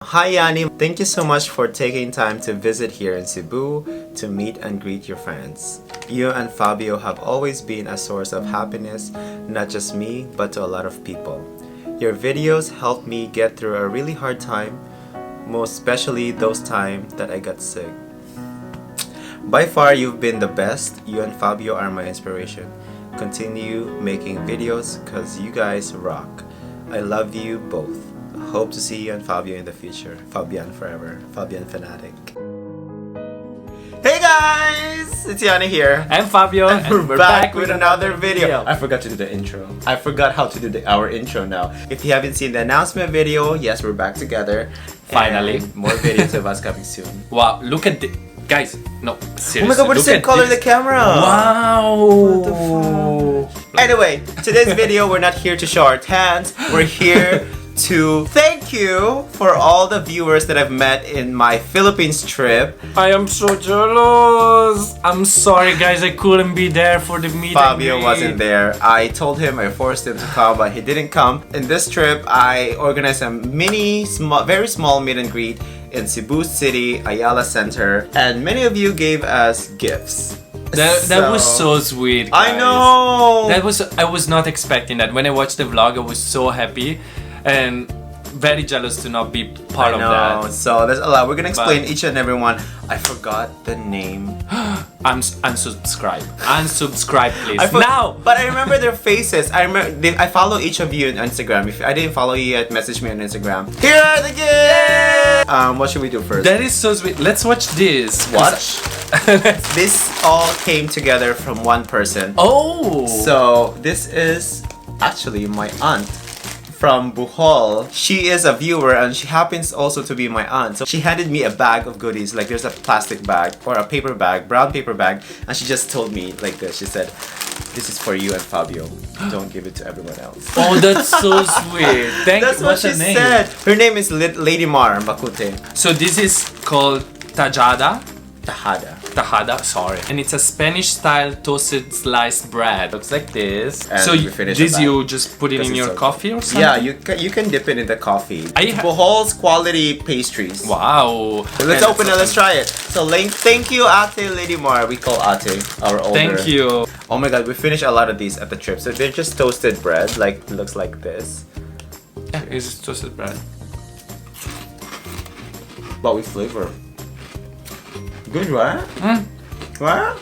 Hi Yani, thank you so much for taking time to visit here in Cebu to meet and greet your friends. You and Fabio have always been a source of happiness, not just me, but to a lot of people. Your videos helped me get through a really hard time, most especially those times that I got sick. By far, you've been the best. You and Fabio are my inspiration. Continue making videos because you guys rock. I love you both. Hope to see you and Fabio in the future. Fabian forever. Fabian fanatic. Hey guys! It's Yani here. I'm Fabio And we're back with another video. I forgot to do the intro. I forgot how to do our intro now. If you haven't seen the announcement video, yes, we're back together. Finally. And more videos of us coming soon. Wow, look at the... Guys, no, seriously. Oh my god, we're the same color in the camera! Wow! What the fuck? Anyway, today's video, we're not here to show our hands. We're here to thank you for all the viewers that I've met in my Philippines trip. I am so jealous! I'm sorry guys, I couldn't be there for the meet Fabio and greet. wasn't there. I told him, I forced him to come, but he didn't come. In this trip, I organized a very small meet and greet in Cebu City, Ayala Center, and many of you gave us gifts. That was so sweet, guys. I know! I was not expecting that. When I watched the vlog, I was so happy and very jealous to not be part of that. So there's a lot. We're gonna explain each and every one. I forgot the name. Unsubscribe. Unsubscribe, please. Now! But I remember their faces. I follow each of you on Instagram. If I didn't follow you yet, message me on Instagram. Here are the gifts! What should we do first? That is so sweet. Let's watch this. Watch. This all came together from one person. Oh! So this is actually my aunt from Bohol. She is a viewer and she happens also to be my aunt. So she handed me a bag of goodies. Like there's a plastic bag or a paper bag, brown paper bag, and she just told me like this. She said, "This is for you and Fabio. Don't give it to everyone else." Oh, that's so sweet. That's what she said. Her name is Lady Mar Bakute. So this is called tajada. Tajada, sorry. And it's a Spanish style toasted sliced bread. Looks like this. And so you just put it in your coffee or something? Yeah, you can dip it in the coffee. Bohol's quality pastries. Wow. So let's open it, let's try it. So thank you Ate Lady Mar. We call Ate our older. Thank you. Oh my god, we finished a lot of these at the trip. So they're just toasted bread, like it looks like this. Yeah, it's just toasted bread. But with flavor. Good, right? Right?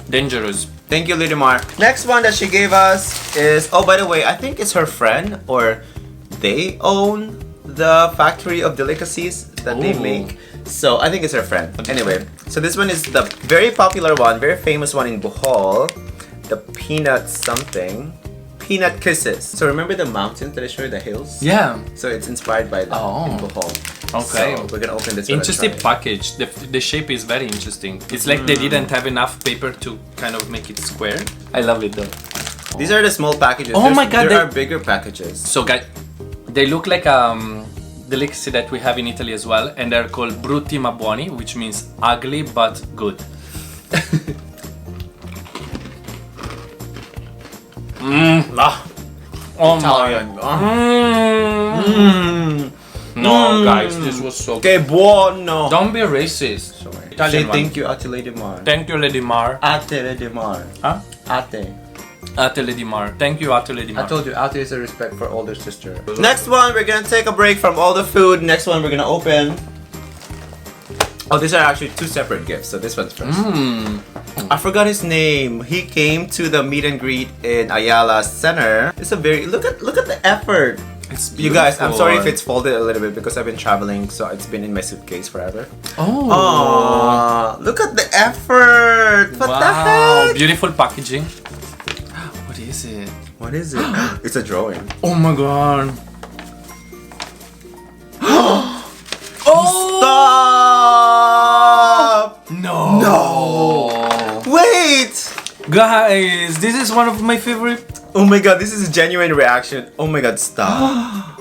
Dangerous. Thank you, Lady Mar. Next one that she gave us is, oh, by the way, I think it's her friend or they own the factory of delicacies that they make. So I think it's her friend. Anyway, so this one is the very popular one, very famous one in Bohol. The peanut something. Peanut kisses. So remember the mountains that I showed you, the hills? Yeah. So it's inspired by that in Bohol. Okay. So we're gonna open this one. Interesting package. The shape is very interesting. It's like they didn't have enough paper to kind of make it square. I love it though. These are the small packages. Oh my god, there are bigger packages. So guys, they look like delicacy that we have in Italy as well, and they're called brutti ma buoni, which means ugly but good. Oh Italian. No, guys, this was so Que buono. Don't be racist. Sorry. Italian Say thank you, Ate Lady Mar. Thank you, Lady Mar. Ate Lady Mar. Huh? Ate. Ate Lady Mar. Thank you, Ate Lady Mar. I told you, Ate is a respect for older sister. Next one, we're gonna take a break from all the food. Next one, we're gonna open. Oh, these are actually two separate gifts. So this one's first. I forgot his name. He came to the meet and greet in Ayala Center. It's a very look at the effort. It's beautiful. You guys, I'm sorry if it's folded a little bit because I've been traveling, so it's been in my suitcase forever. Oh, look at the effort! What the heck? Beautiful packaging. What is it? What is it? It's a drawing. Oh my god. Stop! No. No! Wait! Guys, this is one of my favorite. Oh my god, this is a genuine reaction. Oh my god, stop.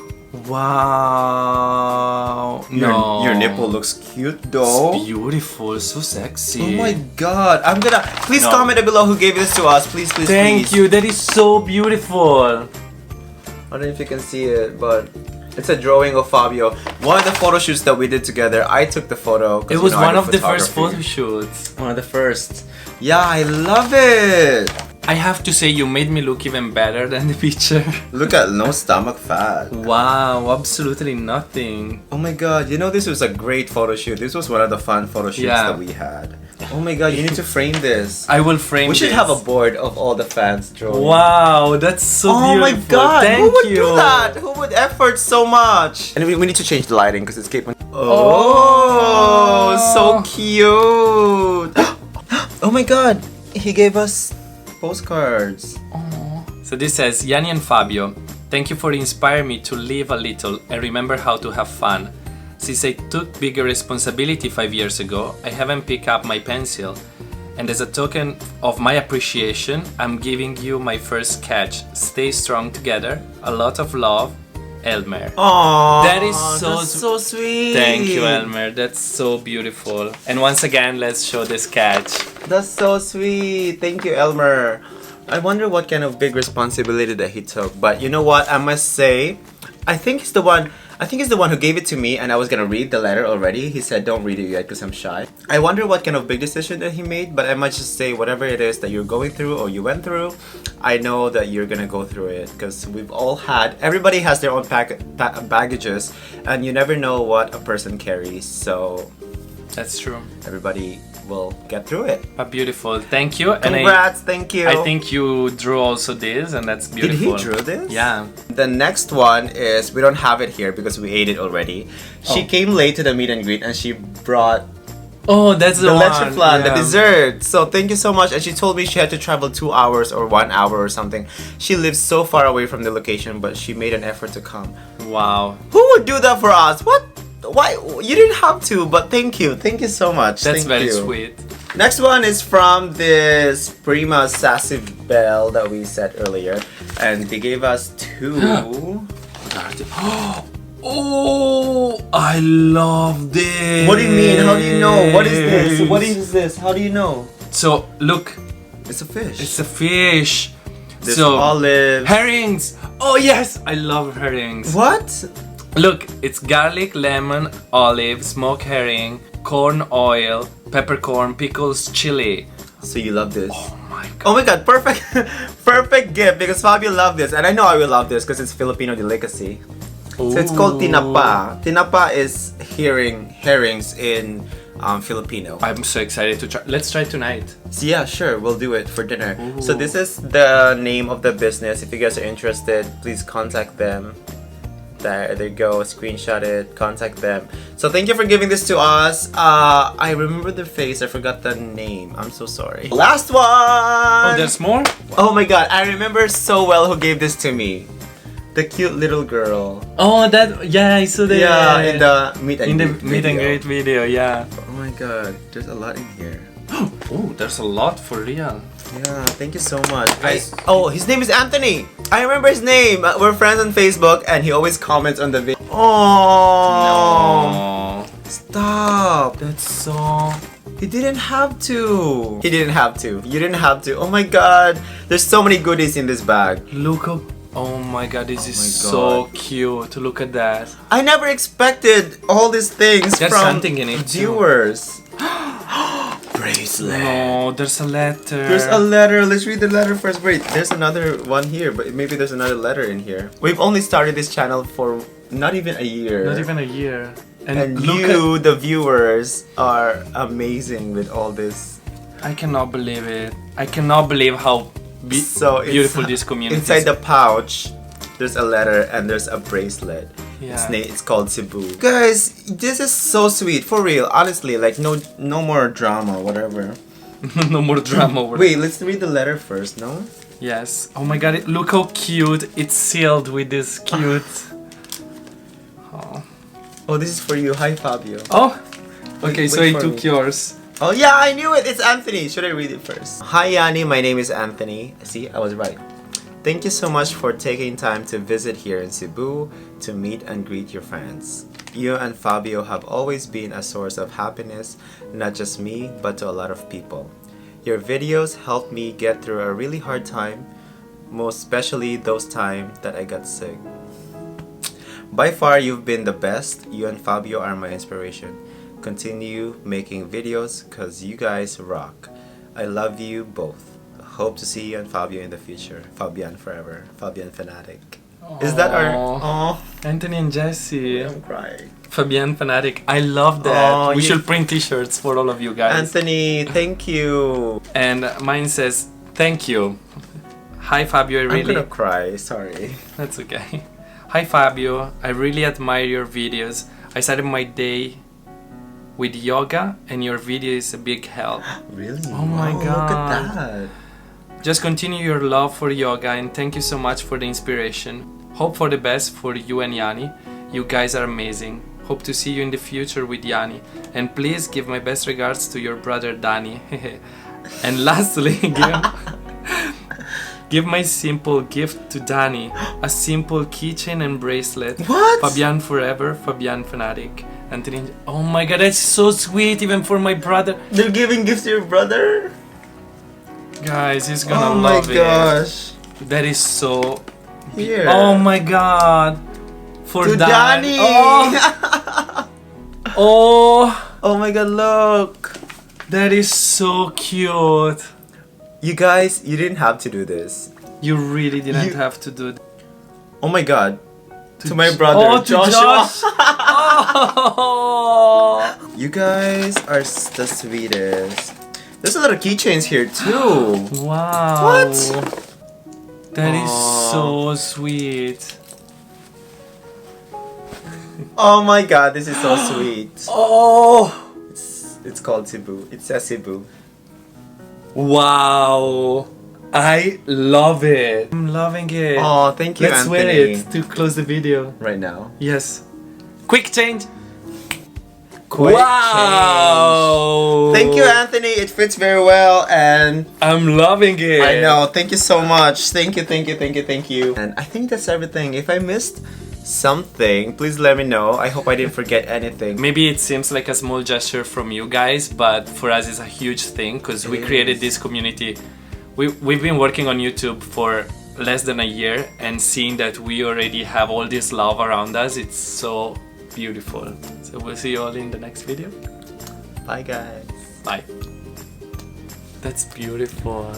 Wow. Your nipple looks cute though. It's beautiful, so sexy. Oh my god. Please comment below who gave this to us. Please, please, Thank you. That is so beautiful. I don't know if you can see it, but It's a drawing of Fabio. One of the photo shoots that we did together, I took the photo. It was one of the first photo shoots. One of the first. Yeah, I love it. I have to say, you made me look even better than the picture. Look at no stomach fat. Wow, absolutely nothing. Oh my god, you know this was a great photo shoot. This was one of the fun photo shoots that we had. Oh my god, you need to frame this. I will frame this. We should have a board of all the fans drawing. Wow, that's so beautiful. Oh my god, Thank who would you. do that? Who would effort so much? And we need to change the lighting because it's keeping... Oh, so cute. Oh my god, he gave us postcards. So this says, Yani and Fabio, thank you for inspiring me to live a little and remember how to have fun. Since I took bigger responsibility 5 years ago, I haven't picked up my pencil. And as a token of my appreciation, I'm giving you my first sketch. Stay strong together. A lot of love, Elmer. Aww, that is so sweet. Thank you, Elmer. That's so beautiful. And once again, let's show the sketch. That's so sweet. Thank you, Elmer. I wonder what kind of big responsibility that he took. But you know what? I must say, I think he's the one who gave it to me, and I was gonna read the letter already. He said, don't read it yet because I'm shy. I wonder what kind of big decision that he made, but I might just say whatever it is that you're going through or you went through, I know that you're gonna go through it because we've all had, everybody has their own baggages, and you never know what a person carries. So that's true. Everybody will get through it. But beautiful. Thank you. Congrats, thank you. I think you drew also this, and that's beautiful. Did he draw this? Yeah. The next one is, we don't have it here because we ate it already. She came late to the meet and greet and she brought that's the leche flan, the dessert. So thank you so much. And she told me she had to travel 2 hours or 1 hour or something. She lives so far away from the location, but she made an effort to come. Wow. Who would do that for us? What? Why? You didn't have to, but thank you. Thank you so much. That's very sweet. Next one is from this Prima Sassy Bell that we said earlier. And they gave us 2. Oh, I love this. What do you mean? How do you know? What is this? What is this? How do you know? So, look. It's a fish. It's a fish. There's olives. Herrings. Oh, yes. I love herrings. What? Look, it's garlic, lemon, olive, smoked herring, corn oil, peppercorn, pickles, chili. So you love this? Oh my god. Oh my god, perfect perfect gift because Fabio loved this and I know I will love this because it's Filipino delicacy. Ooh. So it's called tinapa. Tinapa is herrings in Filipino. I'm so excited to try. Let's try tonight. So yeah, sure, we'll do it for dinner. Ooh. So this is the name of the business. If you guys are interested, please contact them. There you go, screenshot it, contact them. So thank you for giving this to us. I remember the face, I forgot the name. I'm so sorry. Last one! Oh, there's more? Oh my god, I remember so well who gave this to me. The cute little girl. Oh, that, yeah, I saw that. Yeah, in the meet and greet video, yeah. Oh my god, there's a lot in here. Oh, there's a lot for real. Yeah, thank you so much. Oh, his name is Anthony. I remember his name. We're friends on Facebook and he always comments on the video. Oh, no. Stop. That's so... He didn't have to. He didn't have to. You didn't have to. Oh my god. There's so many goodies in this bag. Look how... Oh my god, this is so cute. Look at that. I never expected all these things There's from something in it viewers. Bracelet. No, there's a letter. There's a letter. Let's read the letter first. Wait, there's another one here, but maybe there's another letter in here. We've only started this channel for not even a year. Not even a year. And you, the viewers, are amazing with all this. I cannot believe it. I cannot believe how beautiful this community is. Inside the pouch, there's a letter and there's a bracelet. Yeah. It's called Cebu. Guys, this is so sweet. For real, honestly, like no more drama, whatever. No more drama. Wait, let's read the letter first, no? Yes. Oh my god, look how cute. It's sealed with this cute... Oh, this is for you. Hi, Fabio. Oh! Okay, so I took yours. Oh yeah, I knew it! It's Anthony! Should I read it first? Hi Yani, my name is Anthony. See, I was right. Thank you so much for taking time to visit here in Cebu to meet and greet your friends. You and Fabio have always been a source of happiness, not just me, but to a lot of people. Your videos helped me get through a really hard time, most especially those times that I got sick. By far, you've been the best. You and Fabio are my inspiration. Continue making videos because you guys rock. I love you both. Hope to see you and Fabio in the future. Fabian forever. Fabian fanatic. Is that our... Oh, Anthony and Jesse. I'm crying. Fabian fanatic. I love that. Oh, we you- should print t-shirts for all of you guys. Anthony, thank you. And mine says, thank you. Hi Fabio, I I'm really... gonna cry, sorry. That's okay. Hi Fabio, I really admire your videos. I started my day with yoga and your video is a big help. Really? Oh my Look God. at that. Just continue your love for yoga and thank you so much for the inspiration. Hope for the best for you and Yani. You guys are amazing. Hope to see you in the future with Yani. And please give my best regards to your brother Danny. And lastly, give my simple gift to Danny. A simple keychain and bracelet. What? Fabian forever, Fabian fanatic. Anthony, oh my God, that's so sweet even for my brother. They're giving gifts to your brother? Guys, he's gonna Oh my love gosh. it. That is so... Here. Oh my God. For To Danny. Danny. Oh. Oh, Oh my God, look. that is so cute. You guys, you didn't have to do this. You really didn't You- have to do that. Oh my God. To my brother, Oh, to Joshua. Josh. Oh. You guys are the sweetest. There's a lot of keychains here too. Wow. What? That is Aw. so sweet. Oh my God, this is so sweet. Oh. It's called Cebu. It says Cebu. Wow. I love it. I'm loving it. Oh, thank you, Let's wear Anthony. it to close the video. Right now. Yes. Quick change. Quick Wow. change. Thank you, Anthony. It fits very well, and I'm loving it. I know. Thank you so much. Thank you, thank you, thank you, thank you. And I think that's everything. If I missed something, please let me know. I hope I didn't forget anything. Maybe it seems like a small gesture from you guys, but for us it's a huge thing because we It created is. this community. We've been working on YouTube for less than a year, and seeing that we already have all this love around us, it's so beautiful. So we'll see you all in the next video. Bye, guys. Bye. That's beautiful.